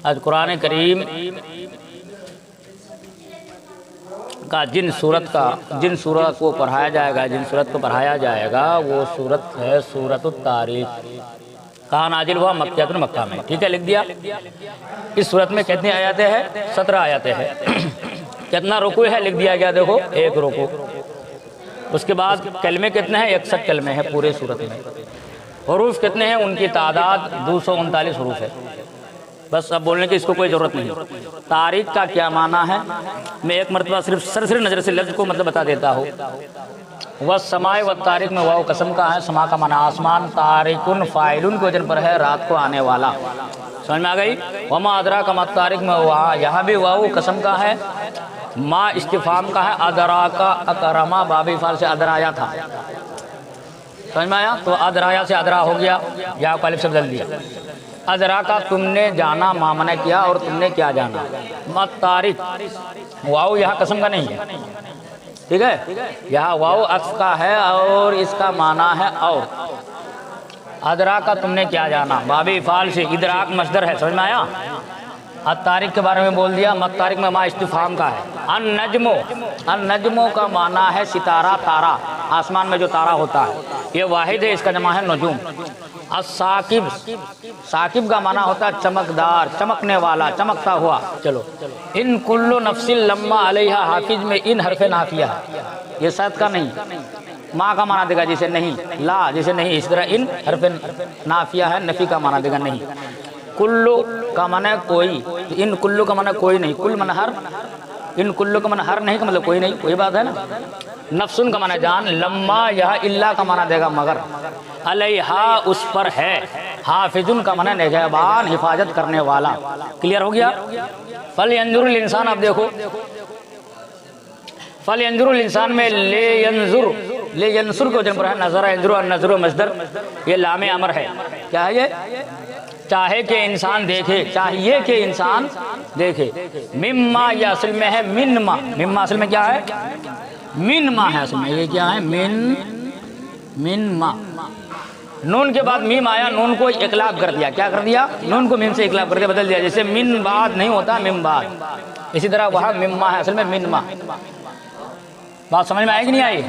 آج قرآن کریم کا جن سورت کو پڑھایا جائے گا وہ سورت ہے سورۃ الطارق۔ کہاں نازل ہوا؟ مکہ میں، ٹھیک ہے، لکھ دیا۔ اس سورت میں کتنی آیاتیں ہیں؟ 17 آیاتیں ہیں۔ کتنا رکوع ہے؟ لکھ دیا گیا، دیکھو، 1 رکوع۔ اس کے بعد کلمے کتنے ہیں؟ 61 کلمے ہیں پورے سورت میں۔ حروف کتنے ہیں؟ ان کی تعداد 239 حروف ہے۔ بس اب بولنے کی اس کو کوئی ضرورت نہیں۔ طارق کا کیا معنی ہے؟ میں ایک مرتبہ صرف سرسری نظر سے لفظ کو مطلب بتا دیتا ہوں۔ والسماء والطارق میں واو قسم کا ہے، سما کا معنی آسمان، طارقن فاعلن کے وزن پر ہے، رات کو آنے والا۔ سمجھ میں آ گئی؟ وما ادراک ما الطارق میں یہاں بھی واو قسم کا ہے، ما استفہام کا ہے، ادراکا اکرما باب فعل سے ادرایا تھا۔ سمجھ میں آیا؟ تو ادرایا سے ادرا ہو گیا، یا کو الف سے بدل دیا۔ ادراکا تم نے جانا، ما منع کیا، اور تم نے کیا جانا۔ ما طارق واو یہاں قسم کا نہیں ہے، ٹھیک ہے، یہاں واو عطف کا ہے اور اس کا معنی ہے اور۔ ادراکا تم نے کیا جانا، باب فعل سے ادراک مصدر ہے۔ سمجھ میں آیا؟ الطارق کے بارے میں بول دیا، مطارق میں ما استفہام کا ہے۔ النجم کا معنی ہے ستارہ، تارا، آسمان میں جو تارا ہوتا ہے، یہ واحد ہے، اس کا جمع ہے نجوم۔ الثاقب، ثاقب کا معنی ہوتا ہے چمکدار، چمکنے والا، چمکتا ہوا۔ چلو، ان کل نفس لما علیہا حافظ میں ان حرف نافیہ ہے، یہ صد کا نہیں۔ ما کا معنی دے گا جسے نہیں، لا جسے نہیں، اس طرح ان حرف نافیہ ہے، نفی کا معنی دے گا نہیں۔ کلو کا معنی کوئی، ان کلو کا معنی کوئی نہیں، کل من ہر، ان کلو کا معنی ہر نہیں کا مطلب کوئی نہیں، کوئی بات ہے نا۔ نفسن کا معنی جان، لما یہاں اللہ کا معنی دے گا مگر، علیہا اس پر ہے، حافظن کا معنی نگہبان، حفاظت کرنے والا۔ کلیئر ہو گیا؟ فلینظر الانسان، اب دیکھو، فلینظر الانسان میں لے ینظر کو جن پر ہے، نظر ینظر، النظر مصدر، یہ لام امر ہے۔ کیا ہے یہ؟ چاہے کہ انسان دیکھے، چاہیے کہ انسان دیکھے۔ مما یہ اصل میں ہے منما، مما اصل میں کیا ہے؟ منما ہے اصل میں، یہ کیا ہے؟ منما۔ نون کے بعد میم آیا، نون کو اقلاب کر دیا، کیا کر دیا؟ نون کو میم سے اقلاب کر دیا، بدل دیا، جیسے من بعد نہیں ہوتا، میم بعد، اسی طرح وہاں مما ہے اصل میں منما۔ بات سمجھ میں آئی کہ نہیں آئی؟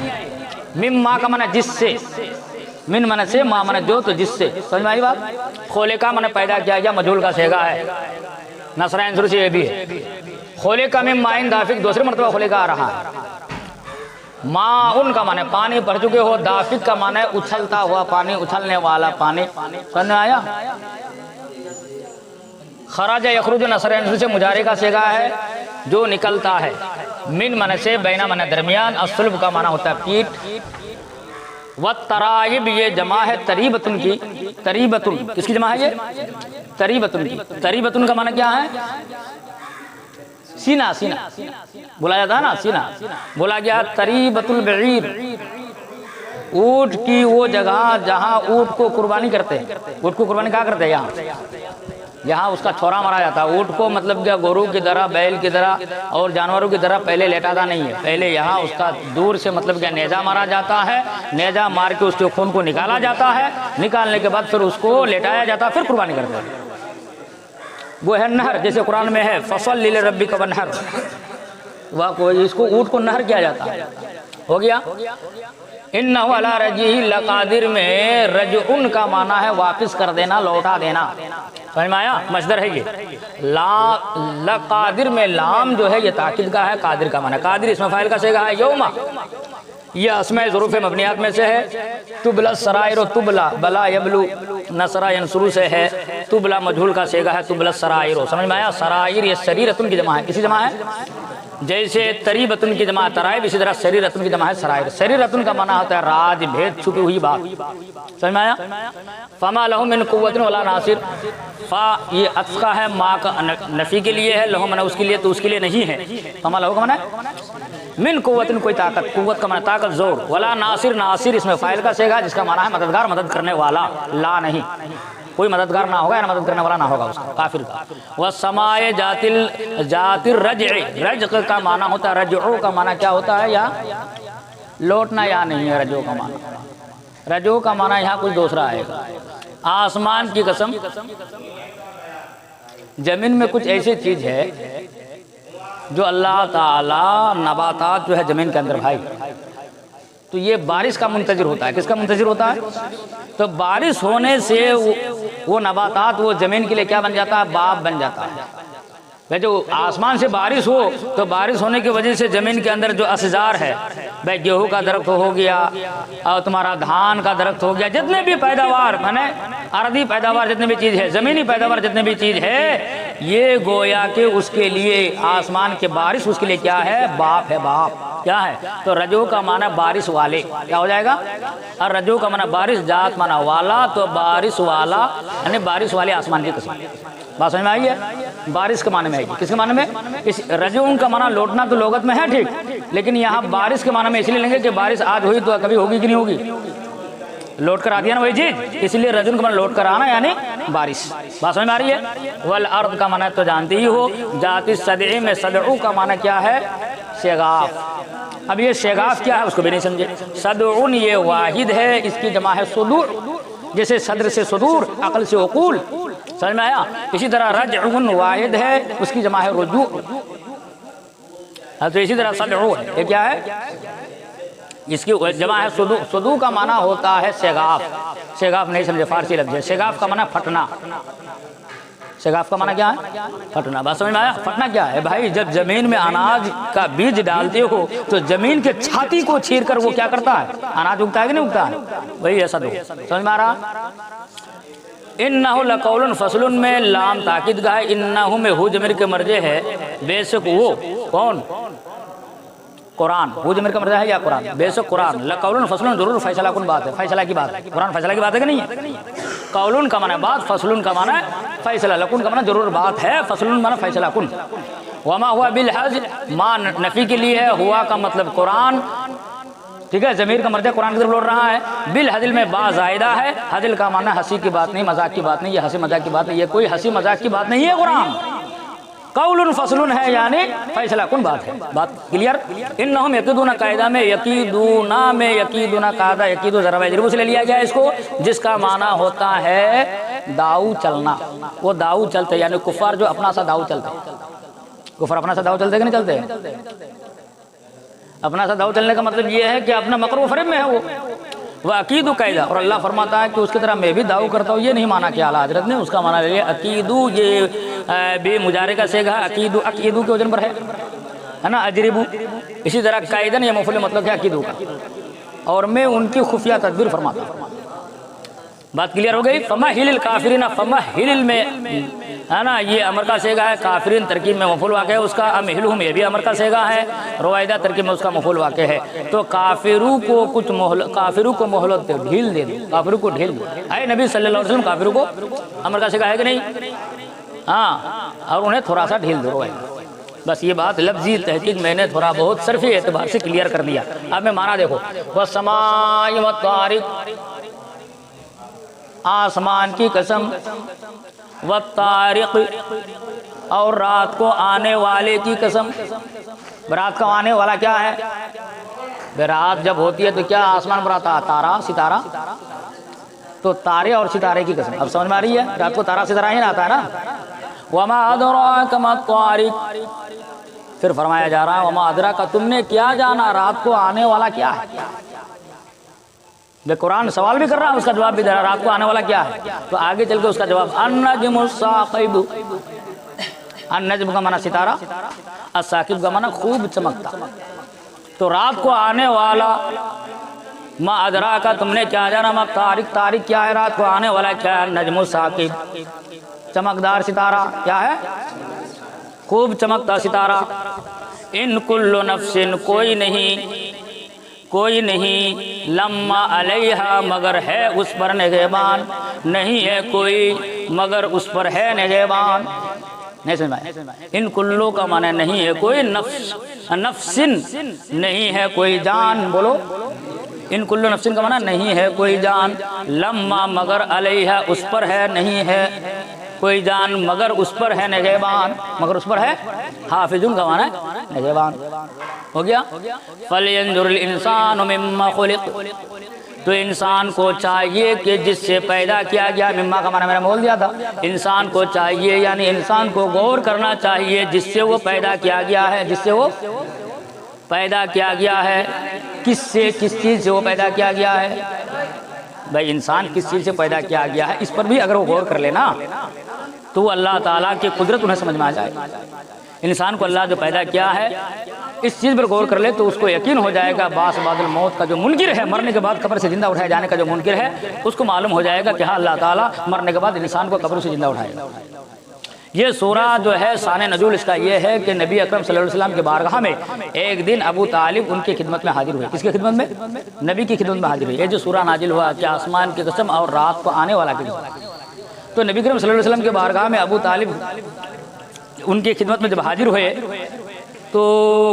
مما کا معنی جس سے، من من سے، ما من جو، تو جس سے۔ سمجھ میں آئی بات؟ خولے کا من پیدا کیا گیا، مجہول کا صیغہ ہے، نصر ینظر سے یہ بھی ہے۔ خولے کا من مائن دافق، دوسرے مرتبہ خولے کا آ رہا ہے۔ ما ان کا معنی پانی بھر چکے ہو، دافق کا معنی اچھلتا ہوا پانی، اچھلنے والا پانی۔ سمجھ میں آیا؟ خراج یخرج نصر ینظر سے مجارے کا صیغہ ہے، جو نکلتا ہے۔ من من سے، بینہ من درمیان، الصلب کا معنی ہوتا ہے پیٹ۔ والترائب یہ جمع ہے تریبتن کی، تریبتن کس کی جمع ہے؟ یہ تریبتن کی۔ تریبتن کا معنی کیا ہے؟ سینہ، سینہ بولا جاتا ہے نا، سینہ بولا گیا۔ تریبت البعیر، اونٹ کی وہ جگہ جہاں اونٹ کو قربانی کرتے ہیں، اونٹ کو قربانی کہاں کرتے ہیں؟ یہاں اس کا چھوڑا مارا جاتا ہے۔ اونٹ کو مطلب کیا گورو کی طرح، بیل کی طرح اور جانوروں کی طرح پہلے لیٹاتا نہیں ہے، پہلے یہاں اس کا دور سے مطلب کیا نیزہ مارا جاتا ہے، نیزہ مار کے اس کے خون کو نکالا جاتا ہے، نکالنے کے بعد پھر اس کو لیٹایا جاتا ہے، پھر قربانی کرتے ہیں۔ وہ ہے نہر، جیسے قرآن میں ہے فصل لربک ونحر، وہ کوئی اس کو اونٹ کو نہر کیا جاتا ہے۔ ہو گیا؟ انہ علی رجعہ لقادر میں رجعن کا معنی ہے واپس کر دینا، لوٹا دینا۔ سمجھ میں آیا؟ مصدر ہے یہ۔ لقادر میں لام جو ہے یہ تاکید کا ہے، قادر کا معنی، قادر اسم فاعل کا صیغہ ہے یوما، یہ اسماء ظروف مبنیات میں سے ہے۔ تبلا السرائر، تبلا بلا یبلو، نصر ینصر سے ہے، تبلا مجہول کا صیغہ ہے، تبلا السرائر۔ سمجھ میں آیا؟ سرائر یہ سریرتن کی جمع ہے، کسی جمع ہے؟ جیسے تریبتن کی جمع ترائب، اسی طرح سریرتن کی جمع ہے سرائر۔ سریرتن کا معنی ہوتا ہے راز، بھید، چھپی ہوئی بات۔ سمجھ میں آیا؟ فما لہم من قوت ولا ناصر، فا یہ عطف کا ہے، ما کا نفی کے لیے ہے، لہم اس کے لیے، تو اس کے لیے نہیں ہے۔ فما لہو کا معنی من قوت، کوئی طاقت، قوت کا معنی طاقت، زور، ولا ناصر، ناصر اس میں فاعل کا صیغہ جس کا معنی ہے مددگار، مدد کرنے والا، لا نہیں، کوئی مددگار نہ ہوگا یا مدد کرنے والا نہ ہوگا اس کا، کافر کا۔ والسماء ذات الرجع، رجع کا معنی ہوتا ہے، رجعو کا معنی کیا ہوتا ہے؟ یا لوٹنا یا نہیں ہے رجعو کا معنی، رجعو کا معنی یہاں کچھ دوسرا آئے گا۔ آسمان کی قسم، زمین میں کچھ ایسی چیز ہے جو اللہ تعالیٰ نباتات جو ہے زمین کے اندر بھائی، تو یہ بارش کا منتظر ہوتا ہے. کس کا منتظر ہوتا ہے؟ تو بارش ہونے سے وہ نباتات وہ زمین کے لیے کیا بن جاتا ہے؟ باپ بن جاتا ہے. بھائی جو آسمان سے بارش ہو تو بارش ہونے کی وجہ سے زمین کے اندر جو اشجار ہے، بھائی گیہوں کا درخت ہو گیا اور تمہارا دھان کا درخت ہو گیا، جتنے بھی پیداوار مانے ارضی پیداوار جتنے بھی چیز ہے، زمینی پیداوار جتنے بھی چیز ہے، یہ گویا کہ اس کے لیے آسمان کے بارش اس کے لیے کیا ہے؟ باپ ہے. باپ کیا ہے؟ تو رجو کا معنی بارش والے کیا ہو جائے گا؟ اور رجو کا معنی بارش، ذات معنی والا، تو بارش والا یعنی بارش والے آسمان کی قسم. بات سمجھ میں آئی ہے؟ بارش کے معنی میں آئی. کس کے معنی میں؟ اس رجعون کا معنی لوٹنا تو لغت میں ہے ٹھیک، لیکن یہاں بارش کے معنی میں اس لیے لیں گے کہ بارش آج ہوئی تو کبھی ہوگی کہ نہیں ہوگی، لوٹ کر آتی ہے نا وہی چیز، اس لیے رجعون کا معنی لوٹ کر آنا یعنی بارش. بات سمجھ میں آ رہی ہے؟ والارض کا معنی تو جانتی ہی ہو، ذات الصدع میں صدع کا معنی کیا ہے؟ شگاف. اب یہ شگاف کیا ہے اس کو بھی نہیں سمجھے. صدع یہ واحد ہے، اس کی جمع ہے صدوع، جیسے صدر سے صدور، عقل سے عقول. سمجھ میں آیا؟ اسی طرح رجعون واحد ہے، اس کی جمع ہے رجوع. تو اسی طرح صدع ہے، یہ کیا ہے؟ اس کی جمع ہے صدوع. صدوع کا معنی ہوتا ہے شگاف. شگاف نہیں سمجھے، فارسی لفظ ہے. شگاف کا معنی پھٹنا. شگاف کا معنی کیا ہے؟ پھٹنا. بات سمجھ میں آیا؟ پھٹنا کیا ہے بھائی؟ جب زمین میں اناج کا بیج ڈالتے ہو تو زمین کے چھاتی کو چیر کر وہ کیا کرتا ہے؟ اناج اگتا ہے کہ نہیں اگتا ہے؟ وہی ہے صدوع. سمجھ میں آ رہا؟ انہو لقول فصل میں لام تاکید کا ہے. انہو میں ہو ضمیر کے مرجع ہے، بے شک وہ کون؟ قرآن. ہو ضمیر کا مرجع ہے یا قرآن؟ بے شک قرآن. لقول فصل ضرور فیصلہ کن بات ہے، فیصلہ کی بات ہے. قرآن فیصلہ کی بات ہے کہ نہیں ہے؟ قول کا معنی بات، فصل کا معنی فیصلہ، لکن کا معنی ضرور بات ہے، فصل معنی فیصلہ کن. وما ہوا بالحج، ما نفی کے لیے ہے، ہوا کا مطلب قرآن. ٹھیک ہے، ضمیر کا مرجع قرآن کی طرف لوٹ رہا ہے. بالحجل میں با زائدہ ہے. حجل کا معنی ہنسی کی بات نہیں، مذاق کی بات نہیں، یہ ہنسی مذاق کی بات نہیں، یہ کوئی ہنسی مذاق کی بات نہیں ہے. قرآن قول فصل ہے یعنی فیصلہ کن بات ہے. بات کلیئر؟ انہم یقیدون قاعدہ میں یقیدون میں یقیدون قاعدہ یقیدو ضرب یجرب سے لے لیا گیا اس کو، جس کا معنی ہوتا ہے داؤ چلنا. وہ داؤ چلتے یعنی کفار جو اپنا سا داؤ چلتے. کفار اپنا سا داؤ چلتے کہ نہیں چلتے؟ اپنا سا داؤ چلنے کا مطلب یہ ہے کہ اپنا مکر و فریب میں ہے وہ عقید قاعدہ. اور اللہ فرماتا ہے کہ اس کی طرح میں بھی داؤ کرتا ہوں. یہ نہیں مانا کہ اعلیٰ حضرت نے، اس کا مانا لے عقیدو، یہ بے مجارے کا سیگا عقیدو، عقیدو کے وزن پر ہے نا، اجربو. اسی طرح قاعدن یہ مفعول مطلب ہے عقیدو کا، اور میں ان کی خفیہ تدبیر فرماتا ہوں. بات کلیئر ہو گئی؟ فمہل الکافرین، فمہل میں ہے نا یہ امر کا سیگا ہے. کافرین ترکیب میں مفعول واقع ہے اس کا. امہلہم یہ بھی امر کا سیگا ہے. روائدہ ترکیب میں اس کا مفعول واقع ہے. تو کافروں کو کچھ کافروں کو مہلت ڈھیل دے دو، کافروں کو ڈھیل دو. اے نبی صلی اللہ علیہ وسلم کافروں کو امر کا سیگا ہے کہ نہیں؟ ہاں، اور انہیں تھوڑا سا ڈھیل دو. روائدہ بس یہ بات لفظی تحقیق میں نے تھوڑا بہت صرفی اعتبار سے کلیئر کر دیا. اب میں معنی دیکھو. والسماء والطارق، آسمان کی قسم، والطارق اور رات کو آنے والے کی قسم. رات کو آنے والا کیا ہے؟ رات جب ہوتی ہے تو کیا آسمان پر آتا ہے؟ تارا، ستارہ. تو تارے اور ستارے کی قسم. اب سمجھ میں آ رہی ہے؟ رات کو تارا ستارہ ہی نہ آتا ہے نا. وما ادراک ما الطارق، پھر فرمایا جا رہا ہے وما ادراک، تم نے کیا جانا رات کو آنے والا کیا ہے. قرآن سوال بھی کر رہا ہے، اس کا جواب بھی دے رہا ہے. رات کو آنے والا کیا ہے؟ تو آگے چل کے اس کا جواب النجم الثاقب. النجم کا معنی ستارہ، الثاقب کا معنی خوب چمکتا. تو رات کو آنے والا ما ادراک، تم نے کیا جانا ما طارق، طارق کیا ہے؟ رات کو آنے والا کیا ہے؟ النجم الثاقب، چمکدار ستارہ. کیا ہے؟ خوب چمکتا ستارہ. ان کل نفس، کوئی نہیں لما علیہا مگر ہے اس پر نگہبان. نہیں ہے کوئی مگر اس پر ہے نگہبان. نہیں سمجھا؟ ان کلو کا معنی نہیں ہے کوئی، نفسن نہیں ہے کوئی جان. بولو. ان کلو نفسن کا معنی نہیں ہے کوئی جان. لما مگر علیہا اس پر ہے، نہیں ہے کوئی جان مگر اس پر ہے نگہبان. مگر اس پر ہے حافظون کا معنی نگہبان. ہو گیا؟ فَلْيَنْظُرِ الْإِنسَانُ مِمَّا خُلِقَ، تو انسان کو چاہیے کہ جس سے پیدا کیا گیا، مما کا معنی میں نے بول دیا تھا، انسان کو چاہیے یعنی انسان کو غور کرنا چاہیے جس سے وہ پیدا کیا گیا ہے، جس سے وہ پیدا کیا گیا ہے، کس سے، کس چیز سے وہ پیدا کیا گیا ہے، بھائی انسان کس چیز سے پیدا کیا گیا ہے، اس پر بھی اگر وہ غور کر لینا تو وہ اللہ تعالیٰ کی قدرت انہیں سمجھ میں آ جائے۔ انسان کو اللہ جو پیدا کیا ہے اس چیز پر غور کر لے تو اس کو یقین ہو جائے گا، باس بعد الموت کا جو منکر ہے، مرنے کے بعد قبر سے زندہ اٹھائے جانے کا جو منکر ہے، اس کو معلوم ہو جائے گا کہ ہاں اللہ تعالیٰ مرنے کے بعد انسان کو قبر سے زندہ اٹھائے گا۔ یہ سورہ جو ہے شان نزول اس کا یہ ہے کہ نبی اکرم صلی اللہ علیہ وسلم کے بارگاہ میں ایک دن ابو طالب ان کی خدمت میں حاضر ہوئے۔ کس کی خدمت میں؟ نبی کی خدمت میں حاضر ہوئے۔ یہ جو سورہ نازل ہوا کہ آسمان کی قسم اور رات کو آنے والا کی قسم، تو نبی اکرم صلی اللہ علیہ وسلم کے بارگاہ میں ابو طالب ان کی خدمت میں جب حاضر ہوئے تو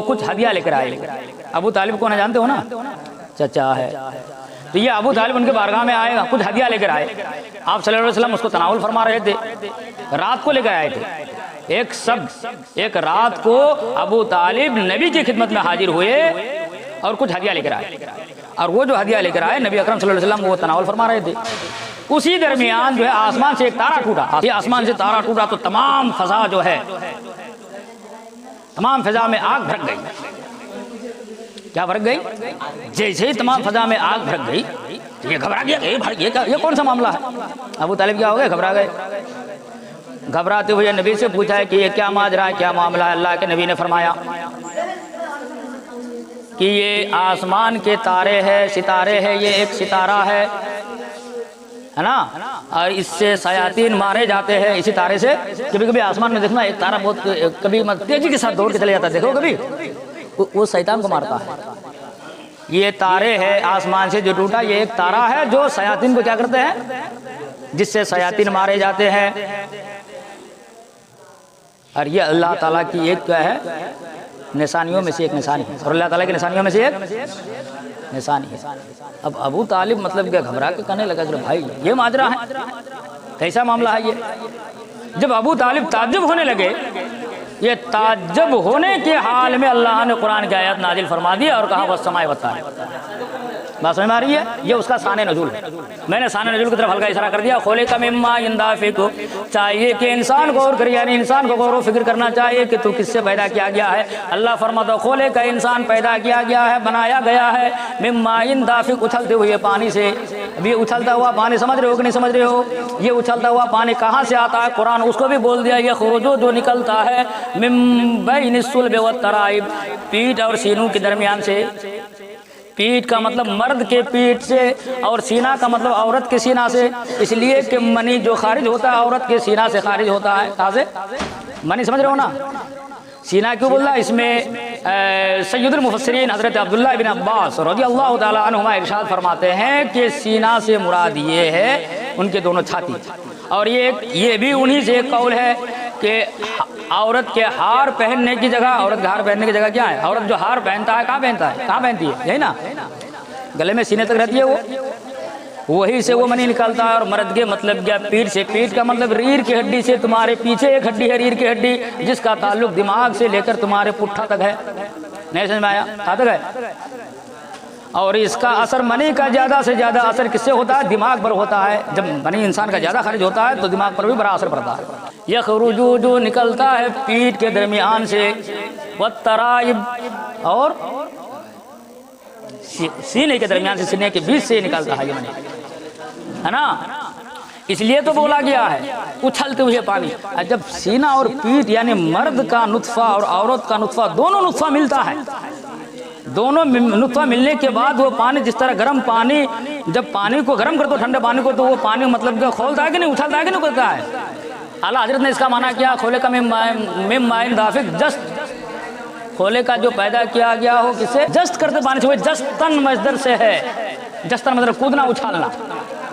کچھ ہدیہ لے کر آئے۔ ابو طالب کو نہ جانتے ہو نا، چچا ہے، تو یہ ابو طالب ان کے بارگاہ میں آئے گا، کچھ ہدیہ لے کر آئے۔ آپ صلی اللہ علیہ وسلم اس کو تناول فرما رہے تھے، رات کو لے کر آئے تھے۔ ایک رات کو ابو طالب نبی کی خدمت میں حاضر ہوئے اور کچھ ہدیہ لے کر آئے، اور وہ جو ہدیہ لے کر آئے نبی اکرم صلی اللہ علیہ وسلم وہ تناول فرما رہے تھے۔ اسی درمیان جو ہے آسمان سے ایک تارا ٹوٹا۔ یہ آسمان سے تارا ٹوٹا تو تمام فضا جو ہے، تمام فضا میں آگ بھڑک گئی۔ کیا بھڑک گئی؟ جیسے ہی تمام فضا میں آگ بھڑک گئی یہ گھبرا گیا، یہ کون سا معاملہ ہے؟ ابو طالب کیا ہو گئے؟ گھبرا گئے۔ گھبراتے ہوئے نبی سے پوچھا ہے کہ یہ کیا ماجرا ہے، کیا معاملہ ہے؟ اللہ کے نبی نے فرمایا کہ یہ آسمان کے تارے ہے، ستارے ہے، یہ ایک ستارہ ہے نا، اور اس سے شیاطین مارے جاتے ہیں اسی تارے سے۔ کبھی کبھی آسمان میں دیکھنا ایک تارہ بہت کبھی تیزی کے ساتھ دوڑ کے چلے جاتا ہے، دیکھو کبھی، وہ شیطان کو مارتا ہے۔ یہ تارے ہے آسمان سے جو ٹوٹا، یہ ایک تارہ ہے جو شیاطین کو کیا کرتے ہیں، جس سے شیاطین مارے جاتے ہیں۔ اور یہ اللہ تعالیٰ کی ایک کیا ہے، نشانیوں میں سے ایک نشانی ہے، اور اللہ تعالیٰ کی نشانیوں میں سے ایک نشانی ہے۔ اب ابو طالب مطلب کہ گھبرا کے کہنے لگا کہ بھائی یہ ماجرا ہے، کیسا معاملہ ہے یہ؟ جب ابو طالب تعجب ہونے لگے، یہ تعجب ہونے کے حال میں اللہ نے قرآن کی آیت نازل فرما دی اور کہا والسماء والطارق۔ بات سمجھ میں آ رہی ہے؟ یہ اس کا شان نزول ہے۔ میں نے شان نزول کی طرف ہلکا اشارہ کر دیا۔ خلق من ماء دافق، چاہیے کہ انسان غور کرے، یعنی انسان کو غور و فکر کرنا چاہیے کہ تو کس سے پیدا کیا گیا ہے۔ اللہ فرماتا خلق، انسان پیدا کیا گیا ہے، بنایا گیا ہے، من ماء دافق، اچھلتے ہوئے پانی سے۔ اب یہ اچھلتا ہوا پانی سمجھ رہے ہو کہ نہیں سمجھ رہے ہو؟ یہ اچھلتا ہوا پانی کہاں سے آتا ہے؟ قرآن اس کو بھی بول دیا، یہ خروج جو نکلتا ہے من بین الصلب والترائب، پیٹھ اور سینوں کے درمیان سے۔ پیٹھ کا مطلب مرد کے پیٹھ سے، اور سینہ کا مطلب عورت کے سینہ سے، اس لیے کہ منی جو خارج ہوتا ہے عورت کے سینہ سے خارج ہوتا ہے۔ کہاں سے؟ منی سمجھ رہے ہو نا؟ سینہ کیوں بول رہا ہے؟ اس میں سید المفسرین حضرت عبداللہ بن عباس رضی اللہ تعالیٰ عنہما ارشاد فرماتے ہیں کہ سینہ سے مراد یہ ہے ان کے دونوں چھاتی، اور یہ بھی انہی سے ایک قول ہے کہ عورت کے ہار پہننے کی جگہ، عورت کے ہار پہننے کی جگہ کیا ہے؟ عورت جو ہار پہنتا ہے کہاں پہنتا ہے؟ کہاں پہنتی ہے؟ یہی نا، گلے میں، سینے تک رہتی ہے وہ، وہی سے وہ منی نکلتا ہے۔ اور مرد کے مطلب کیا؟ پیٹھ سے۔ پیٹھ کا مطلب ریڑھ کی ہڈی سے، تمہارے پیچھے ایک ہڈی ہے ریڑھ کی ہڈی جس کا تعلق دماغ سے لے کر تمہارے پٹھا تک ہے۔ نہیں سمجھ میں آیا؟ کہاں تک ہے؟ اور اس کا اثر منی کا زیادہ سے زیادہ اثر کس سے ہوتا ہے؟ دماغ پر ہوتا ہے۔ جب منی انسان کا زیادہ خارج ہوتا ہے تو دماغ پر بھی بڑا اثر پڑتا ہے۔ یخرج جو نکلتا ہے پیٹھ کے درمیان سے، والترائب، اور سینے کے درمیان سے، سینے کے بیچ سے نکلتا ہے یہ منی، ہے نا؟ اس لیے تو بولا گیا ہے اچھلتے ہوئے پانی۔ جب سینہ اور پیٹھ یعنی مرد کا نطفہ اور عورت کا نطفہ، دونوں نطفہ ملتا ہے، دونوں نطفہ ملنے کے بعد وہ پانی، جس طرح گرم پانی، جب پانی کو گرم کر دو ٹھنڈے پانی کو، تو وہ پانی مطلب کہ کھولتا ہے کہ نہیں، اچھلتا ہے کہ نہیں کرتا ہے؟ اعلیٰ حضرت نے اس کا معنی کیا، خلق من ماء دافق، جست، خلق کا جو پیدا کیا گیا ہو کس سے؟ جست کرتے پانی سے، وہ جستن مصدر سے ہے۔ جستن مطلب کودنا، اچھالنا۔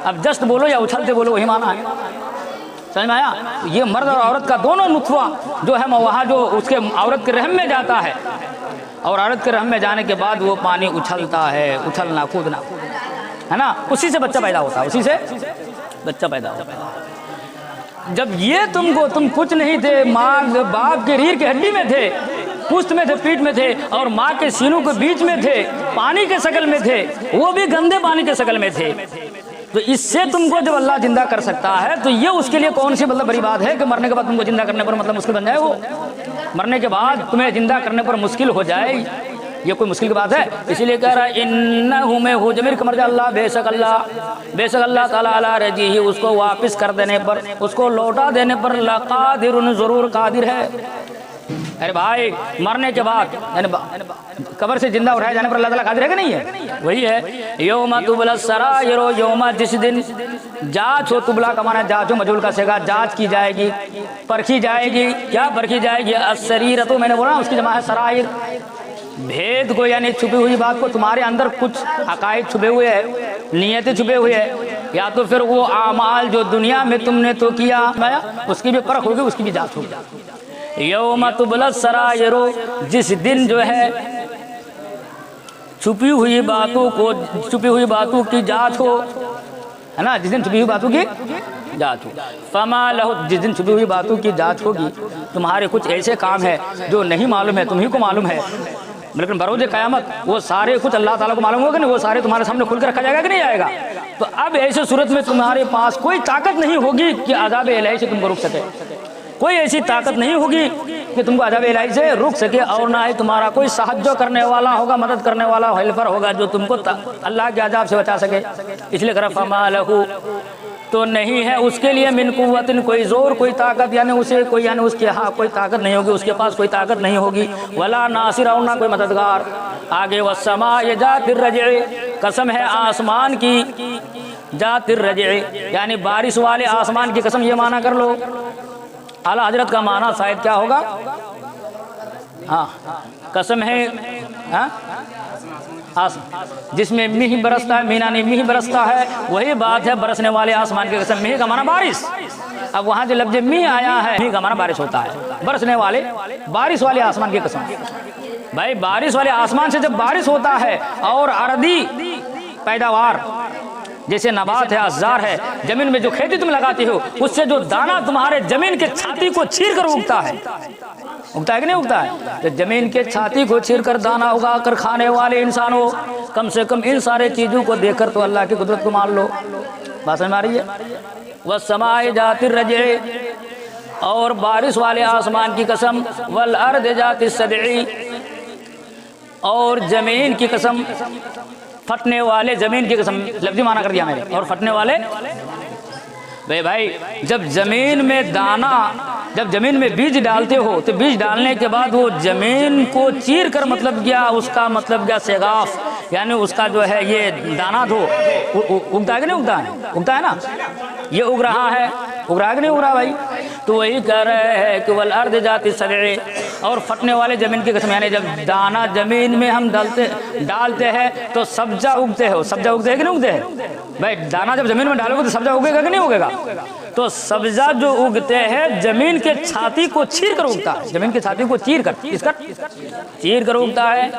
اب جست بولو یا اچھلتے بولو وہی معنی ہے۔ سمجھ میں آیا؟ یہ مرد اور عورت کا دونوں نطفہ جو ہے وہاں جو اس کے عورت کے رحم میں جاتا ہے، اور عورت کے رحم میں جانے کے بعد وہ پانی اچھلتا ہے، اچھلنا، کودنا، ہے نا؟ اسی سے بچہ پیدا ہوتا ہے، اسی سے بچہ پیدا ہوتا ہے۔ جب یہ تم کچھ نہیں تھے، ماں باپ کے ریڑھ کی ہڈی میں تھے، پشت میں تھے، پیٹھ میں تھے، اور ماں کے سینوں کے بیچ میں تھے، پانی کے شکل میں تھے، وہ بھی گندے پانی کے شکل میں تھے، تو اس سے تم کو جب اللہ زندہ کر سکتا ہے تو یہ اس کے لیے کون سی مطلب بڑی بات ہے کہ مرنے کے بعد تم کو زندہ کرنے پر مطلب مشکل بن جائے؟ وہ مرنے کے بعد تمہیں زندہ کرنے پر مشکل ہو جائے، یہ کوئی مشکل کی بات ہے؟ اسی لیے کہہ رہا ہے انہ میں ہو ضمیر کا مرجع اللہ، بے شک اللہ تعالیٰ علی رجعہ، اس کو واپس کر دینے پر، اس کو لوٹا دینے پر لقادر، ضرور قادر ہے۔ ارے بھائی مرنے کے بعد یعنی قبر سے زندہ اٹھائے جانے پر اللہ تعالیٰ قادر ہے کہ نہیں ہے؟ وہی ہے یوم تبلی السرائر، یوم جس دن جانچ ہو، تبلا کا معنی جانچ ہو، مجہول کا صیغہ، جانچ کی جائے گی، پرکھی جائے گی، کیا پرکھی جائے گی؟ السریرۃ، میں نے بولا اس کی جمع ہے سرائر، بھید کو یعنی چھپی ہوئی بات کو، تمہارے اندر کچھ عقائد چھپے ہوئے ہیں، نیتیں چھپے ہوئے ہیں، یا تو پھر وہ اعمال جو دنیا میں تم نے تو کیا اس کی بھی پرکھ ہوگی، اس کی بھی جانچ ہوگی۔ یوم تبلی السرائر، جس دن جو ہے چھپی ہوئی باتوں کی جانچ ہو، ہے نا، جس دن چھپی ہوئی باتوں کی جانچ ہو، فما لہ، جس دن چھپی ہوئی باتوں کی جانچ ہوگی، تمہارے کچھ ایسے کام ہیں جو نہیں معلوم ہے، تمہیں کو معلوم ہے، لیکن بروز قیامت وہ سارے کچھ اللہ تعالیٰ کو معلوم ہوگا کہ نہیں، وہ سارے تمہارے سامنے کھل کر رکھا جائے گا کہ نہیں آئے گا؟ تو اب ایسے صورت میں تمہارے پاس کوئی طاقت نہیں ہوگی کہ عذاب الہی سے تم کو روک سکے، کوئی ایسی طاقت نہیں ہوگی کہ تم کو عذاب الہی سے روک سکے، اور نہ ہی تمہارا کوئی سہجو کرنے والا ہوگا، مدد کرنے والا ہیلپر ہوگا جو تم کو اللہ کے عذاب سے بچا سکے۔ اس لیے کہ فما لہ، تو نہیں ہے اس کے لیے من قوت، کوئی زور، کوئی طاقت، یعنی اسے کوئی، یعنی اس کے ہاں کوئی طاقت نہیں ہوگی، اس کے پاس کوئی طاقت نہیں ہوگی، ولا ناصر، اور نہ کوئی مددگار۔ آگے والسماء ذات الرجع، قسم ہے آسمان کی، ذات الرجع یعنی بارش والے آسمان کی قسم، یہ معنی کر لو۔ اعلیٰ حضرت کا معنی شاید کیا ہوگا؟ ہاں قسم ہے جس میں میہ برستا ہے، مینانی میہ برستا ہے، وہی بات ہے برسنے والے آسمان کی قسم۔ میہ کا معنی بارش، اب وہاں جو لفظ میہ آیا ہے، میہ کا معنی بارش ہوتا ہے، برسنے والے، بارش والے آسمان کی قسم۔ بھائی بارش والے آسمان سے جب بارش ہوتا ہے اور ارضی پیداوار جیسے نبات ہے، اشجار ہے، زمین میں جو کھیتی تم لگاتی ہو، اس سے جو دانہ تمہارے زمین کے چھاتی کو چیر کر اگتا ہے کہ نہیں اگتا ہے؟ تو زمین کے چھاتی کو چیر کر دانہ اگا کر کھانے والے انسان ہو، کم سے کم ان سارے چیزوں کو دیکھ کر تو اللہ کی قدرت کو مان لو۔ بات سمجھ آ رہی ہے؟ والسماء ذات الرجع، اور بارش والے آسمان کی قسم، والارض ذات الصدع، اور زمین کی قسم، پھٹنے والے زمین کی قسم، لفظی معنی کر دیا میں نے، اور پھٹنے والے۔ بھائی جب زمین میں دانہ، جب زمین میں بیج ڈالتے ہو تو بیج ڈالنے کے بعد وہ زمین کو چیر کر مطلب کیا، اس کا مطلب کیا سیغاف، یعنی اس کا جو ہے یہ دانہ دھو اگتا ہے کہ نہیں اگتا ہے؟ اگتا ہے نا، یہ اگ رہا ہے، اگ رہا ہے کہ نہیں اگ رہا بھائی؟ تو وہی کہہ رہے ہیں کہ والارض ذات الصدع، اور پھٹنے والے زمین کی قسم، یعنی جب دانہ زمین میں ہم ڈالتے ہیں تو سبزہ اگتے ہیں، سبزہ اگتے ہیں کہ نہیں اگتے ہیں؟ بھائی دانہ جب زمین میں ڈالو گے تو سبزہ اگے گا کہ نہیں اگے گا؟ تو سبزہ جو اگتے ہیں زمین کے چھاتی کو چیر کر اگتا ہے، زمین کی چھاتی کو چیر کر اگتا ہے۔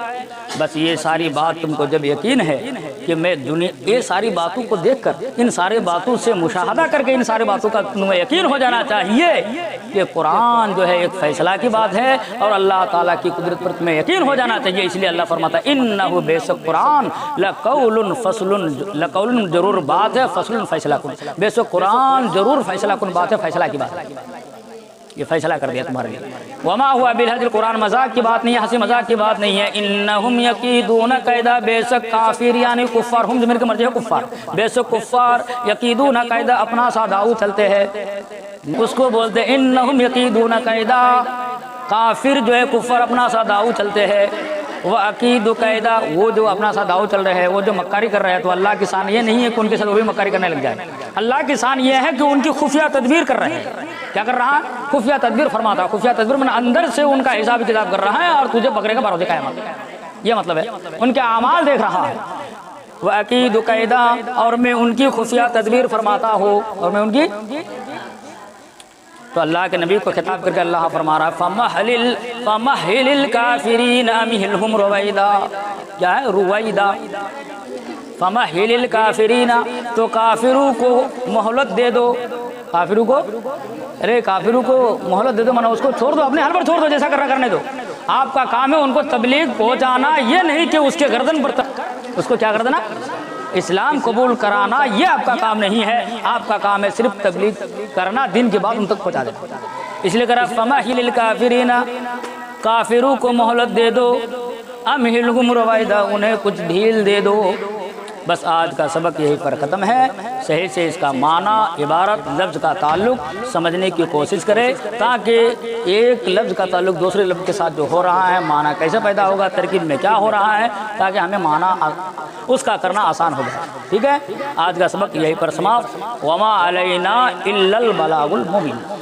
بس یہ ساری بات تم کو جب یقین ہے کہ میں یہ ساری باتوں کو دیکھ کر، ان سارے باتوں سے مشاہدہ کر کے ان سارے باتوں کا تمہیں یقین ہو جانا چاہیے کہ قرآن جو ہے ایک فیصلہ کی بات ہے، اور اللہ تعالیٰ کی قدرت پر تمہیں یقین ہو جانا چاہیے۔ اس لیے اللہ فرماتا ہے انہ، بے شک قرآن، لقول ضرور بات ہے، فصل فیصلہ کن، بے شک قرآن ضرور فیصلہ کن بات ہے، فیصلہ کی بات ہے، یہ فیصلہ کر دیا تمہارے لیے۔ وما ہوا بالحجر، قرآن مذاق کی بات نہیں ہے، ہنسی مذاق کی بات نہیں ہے۔ انہم یکیدون کیدا، بے شک کافر یعنی کفار، ہم ضمیر کا مرجع ہے کفار، بے شک کفار یکیدون کیدا اپنا سا داؤ چلتے ہیں، اس کو بولتے ہیں انہم یکیدون کیدا، کافر جو ہے کفار اپنا سا داؤ چلتے ہیں، وہ عقید قیدا، وہ جو اپنا سا داؤ چل رہے ہیں، وہ جو مکاری کر رہے ہیں، تو اللہ کی شان یہ نہیں ہے کہ ان کے ساتھ وہ بھی مکاری کرنے لگ جائے، اللہ کی شان یہ ہے کہ ان کی خفیہ تدبیر کر رہے ہیں۔ کیا کر رہا ہے؟ خفیہ تدبیر فرماتا ہے، خفیہ تدبیر میں اندر سے ان کا حساب کتاب کر رہا ہے اور تجھے پکڑے گا بروز قیامت، یہ مطلب ہے ان کے اعمال دیکھ رہا ہے۔ وہ عقید قیدا، اور میں ان کی خفیہ تدبیر فرماتا ہوں، اور میں ان کی، تو اللہ کے نبی کو خطاب کر کے اللہ فرما رہا ہے فمہل الکافرین امہلہم رویدا، کیا ہے؟ رویدا، فمہل الکافرین، تو کافروں کو مہلت دے دو، کافروں کو، ارے کافروں کو مہلت دے دو، مانا اس کو چھوڑ دو، اپنے حال پر چھوڑ دو، جیسا کرنا کرنے دو، آپ کا کام ہے ان کو تبلیغ پہنچانا، یہ نہیں کہ اس کے گردن پر اس کو کیا کر دینا؟ اسلام قبول کرانا یہ آپ کا کام نہیں ہے، آپ کا کام ہے صرف تبلیغ کرنا، دین کی بات ان تک پہنچا دینا۔ اس لیے کرا فمہل الکافرین، کافروں کو مہلت دے دو، امہلہم رویدا، انہیں کچھ ڈھیل دے دو۔ بس آج کا سبق یہی پر ختم ہے۔ صحیح سے اس کا معنی، عبارت، لفظ کا تعلق سمجھنے کی کوشش کرے، تاکہ ایک لفظ کا تعلق دوسرے لفظ کے ساتھ جو ہو رہا ہے، معنی کیسے پیدا ہوگا، ترکیب میں کیا ہو رہا ہے، تاکہ ہمیں معنی اس کا کرنا آسان ہو جائے۔ ٹھیک ہے، آج کا سبق یہی پر سماپت۔ وما علینا الا البلاغ المبین۔